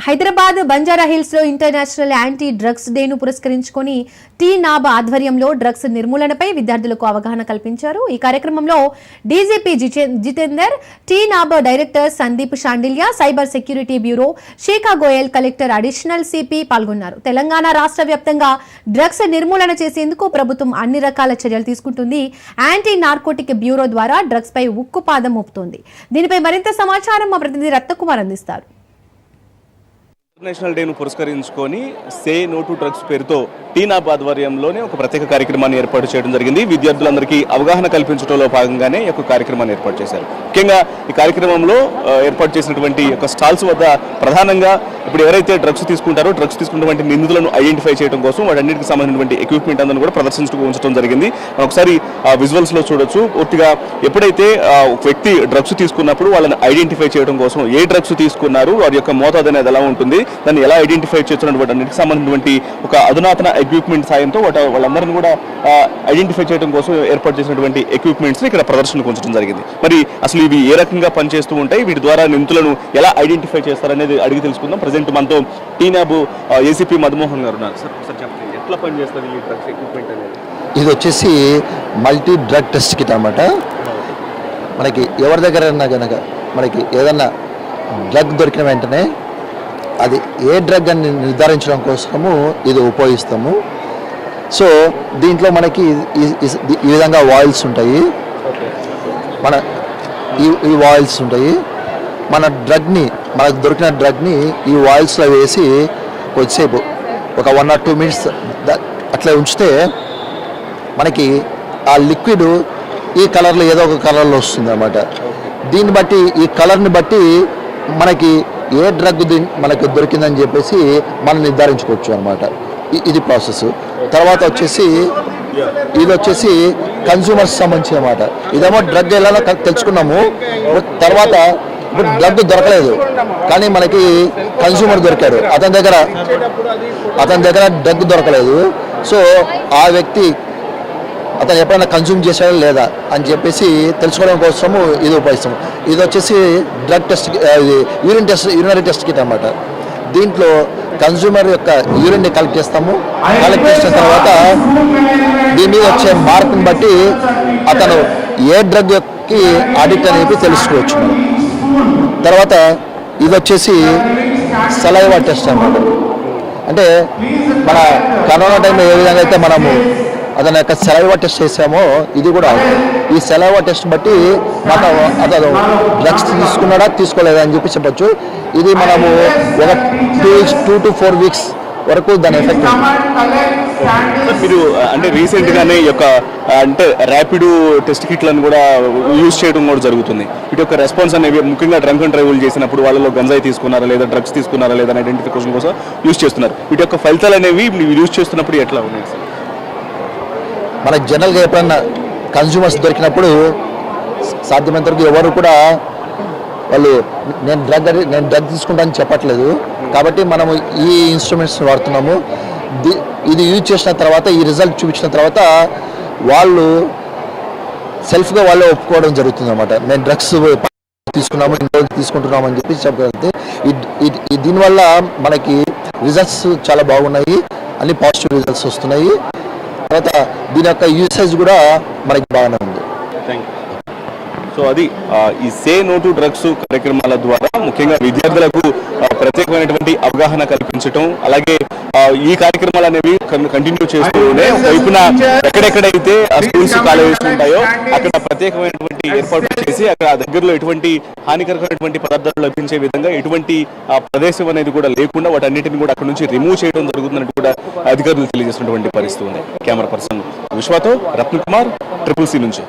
Hyderabad Banjara hills లో international anti drugs డేను పురస్కరించుకొని tea-knob ఆధ్వర్యంలో డ్రగ్స్ నిర్మూలనపై విద్యార్థులకు అవగాహన కల్పించారు. ఈ కార్యక్రమంలో DGP Jitender, TNAB director Sandeep Shandilya, cyber security bureau Shikha Goel, collector additional CP పాల్గొన్నారు. తెలంగాణ రాష్ట్ర వ్యాప్తంగా డ్రగ్స్ నిర్మూలన చేసేందుకు ప్రభుత్వం అన్ని రకాల చర్యలు తీసుకుంటుంది. యాంటీ నార్కోటిక్ బ్యూరో ద్వారా డ్రగ్స్ పై ఉక్కుపాదం మోపుతోంది. దీనిపై మరింత సమాచారం మా ప్రతినిధి రత్నకుమార్ అందిస్తారు. ఇంటర్నేషనల్ డేను పురస్కరించుకొని సే నో టు డ్రగ్స్ పేరుతో టీ-నాబ్ ఆధ్వర్యంలోనే ఒక ప్రత్యేక కార్యక్రమాన్ని ఏర్పాటు చేయడం జరిగింది. విద్యార్థులందరికీ అవగాహన కల్పించడంలో భాగంగానే ఈ యొక్క కార్యక్రమాన్ని ఏర్పాటు చేశారు. ముఖ్యంగా ఈ కార్యక్రమంలో ఏర్పాటు చేసినటువంటి యొక్క స్టాల్స్ వద్ద ప్రధానంగా ఇప్పుడు ఎవరైతే డ్రగ్స్ తీసుకుంటారో డ్రగ్స్ తీసుకున్నటువంటి నిందితులను ఐడెంటిఫై చేయడం కోసం వాటన్నిటికి సంబంధించినటువంటి ఎక్విప్మెంట్ అందరూ కూడా ప్రదర్శించుకు ఉంచడం జరిగింది. ఒకసారి విజువల్స్ లో చూడొచ్చు. పూర్తిగా ఎప్పుడైతే ఒక వ్యక్తి డ్రగ్స్ తీసుకున్నప్పుడు వాళ్ళని ఐడెంటిఫై చేయడం కోసం ఏ డ్రగ్స్ తీసుకున్నారు, వారి యొక్క మోతాదు అనేది ఎలా ఉంటుంది, దాన్ని ఎలా ఐడెంటిఫై చేస్తున్నటువంటి అన్నిటికి సంబంధించినటువంటి ఒక అధునాతన ఎక్విప్మెంట్ సాయంతో వాళ్ళందరినీ కూడా ఐడెంటిఫై చేయడం కోసం ఏర్పాటు చేసినటువంటి ఎక్విప్మెంట్స్ ఇక్కడ ప్రదర్శనకు ఉంచడం జరిగింది. మరి అసలు ఇవి ఏ రకంగా పనిచేస్తూ ఉంటాయి, వీటి ద్వారా నిందితులను ఎలా ఐడెంటిఫై చేస్తారనేది అడిగి తెలుసుకుందాం. ప్రజెంట్ మనతో టీ-నాబ్ ఏసీపీ మధుమోహన్ గారు ఉన్నారు. సార్ ఒకసారి చెప్పండి, ఎట్లా పనిచేస్తుంది ఈ డ్రగ్స్ ఎక్విప్మెంట్ అనేది? ఇది వచ్చేసి మల్టీ డ్రగ్ టెస్ట్ కిట్ అన్నమాట. మనకి ఎవరి దగ్గర కనుక మనకి ఏదన్నా డ్రగ్ దొరికిన వెంటనే అది ఏ డ్రగ్ అని నిర్ధారించడం కోసము ఇది ఉపయోగిస్తాము. సో దీంట్లో మనకి ఈ విధంగా వాయిల్స్ ఉంటాయి. మన ఈ వాయిల్స్ ఉంటాయి. మన డ్రగ్ని, మనకు దొరికిన డ్రగ్ని ఈ వాయిల్స్లో వేసి కొద్దిసేపు ఒక 1 or 2 minutes అట్లా ఉంచితే మనకి ఆ లిక్విడ్ ఈ కలర్లో ఏదో ఒక కలర్లో వస్తుంది అన్నమాట. దీన్ని బట్టి, ఈ కలర్ని బట్టి మనకి ఏ డ్రగ్ మనకు దొరికిందని చెప్పేసి మనం నిర్ధారించుకోవచ్చు అనమాట. ఇది ప్రాసెస్. తర్వాత వచ్చేసి ఇది వచ్చేసి కన్స్యూమర్స్ సంబంధించిన అన్నమాట. ఇదేమో డ్రగ్ ఎలా తెలుసుకున్నాము. తర్వాత ఇప్పుడు డ్రగ్ దొరకలేదు కానీ మనకి కన్స్యూమర్ దొరికాడు, అతని దగ్గర డ్రగ్ దొరకలేదు. సో ఆ వ్యక్తి అతను ఎప్పుడైనా కన్స్యూమ్ చేశాడా లేదా అని చెప్పేసి తెలుసుకోవడం కోసము ఇది ఉపయోగిస్తాము. ఇది వచ్చేసి drug test, urinary test kit అన్నమాట. దీంట్లో కన్స్యూమర్ యొక్క యూరిన్ని కలెక్ట్ చేస్తాము. కలెక్ట్ చేసిన తర్వాత దీని మీద వచ్చే మార్కుని బట్టి అతను ఏ డ్రగ్కి అడిక్ట్ అనేది తెలుసుకోవచ్చు. తర్వాత ఇది వచ్చేసి సలైవా టెస్ట్ అన్నమాట. అంటే మన కరోనా టైంలో ఏ విధంగా అయితే మనము అతని యొక్క సలైవా టెస్ట్ చేసామో ఇది కూడా ఈ సలైవా టెస్ట్ బట్టి అతను డ్రగ్స్ తీసుకున్నాడా తీసుకోలేదా అని చెప్పి చెప్పచ్చు. ఇది మనము ఒక 2 to 4 weeks వరకు దాని ఎఫెక్ట్. మీరు అంటే రీసెంట్గానే ఈ యొక్క అంటే ర్యాపిడ్ టెస్ట్ కిట్లను కూడా యూజ్ చేయడం కూడా జరుగుతుంది. వీటి యొక్క రెస్పాన్స్ అనేవి ముఖ్యంగా డ్రంక్ అండ్ డ్రైవ్లు చేసినప్పుడు వాళ్ళలో గంజాయి తీసుకున్నారా లేదా డ్రగ్స్ తీసుకున్నారా లేదా అని ఐడెంటిఫికేషన్ కోసం యూజ్ చేస్తున్నారు. వీటి యొక్క ఫలితాలు అనేవి మీరు యూజ్ చేస్తున్నప్పుడు ఎట్లా ఉన్నాయి సార్? మన జనరల్గా ఎప్పుడన్నా కన్స్యూమర్స్ దొరికినప్పుడు సాధ్యమైనంత వరకు ఎవరు కూడా వాళ్ళు నేను డ్రగ్ తీసుకుంటానని చెప్పట్లేదు. కాబట్టి మనము ఈ ఇన్స్ట్రుమెంట్స్ వాడుతున్నాము. ఇది యూజ్ చేసిన తర్వాత, ఈ రిజల్ట్ చూపించిన తర్వాత వాళ్ళు సెల్ఫ్గా వాళ్ళే ఒప్పుకోవడం జరుగుతుంది అన్నమాట. నేను డ్రగ్స్ తీసుకున్నాము, తీసుకుంటున్నాము అని చెప్పి చెప్పగలిగితే దీనివల్ల మనకి రిజల్ట్స్ చాలా బాగున్నాయి, అన్ని పాజిటివ్ రిజల్ట్స్ వస్తున్నాయి. తర్వాత దీని యొక్క యూసేజ్ కూడా మనకి బాగానే ఉంది. సో అది ఈ సే నో టు డ్రగ్స్ కార్యక్రమాల ద్వారా ముఖ్యంగా విద్యార్థులకు ప్రత్యేకమైనటువంటి అవగాహన కల్పించడం, అలాగే ఈ కార్యక్రమాలు అనేవి కంటిన్యూ చేస్తూనే వైపున ఎక్కడెక్కడైతే స్కూల్స్ కాలేజెస్ ఉంటాయో అక్కడ ప్రత్యేకమైనటువంటి ఏర్పాట్లు చేసి అక్కడ దగ్గరలో ఎటువంటి హానికరమైనటువంటి పదార్థాలు లభించే విధంగా ఎటువంటి ప్రదేశం అనేది కూడా లేకుండా వాటన్నిటిని కూడా అక్కడ నుంచి రిమూవ్ చేయడం జరుగుతుందని కూడా అధికారులు తెలియజేసినటువంటి పరిస్థితి ఉంది. కెమెరా పర్సన్ విశ్వతో రత్నకుమార్, ట్రిపుల్ సి నుంచి.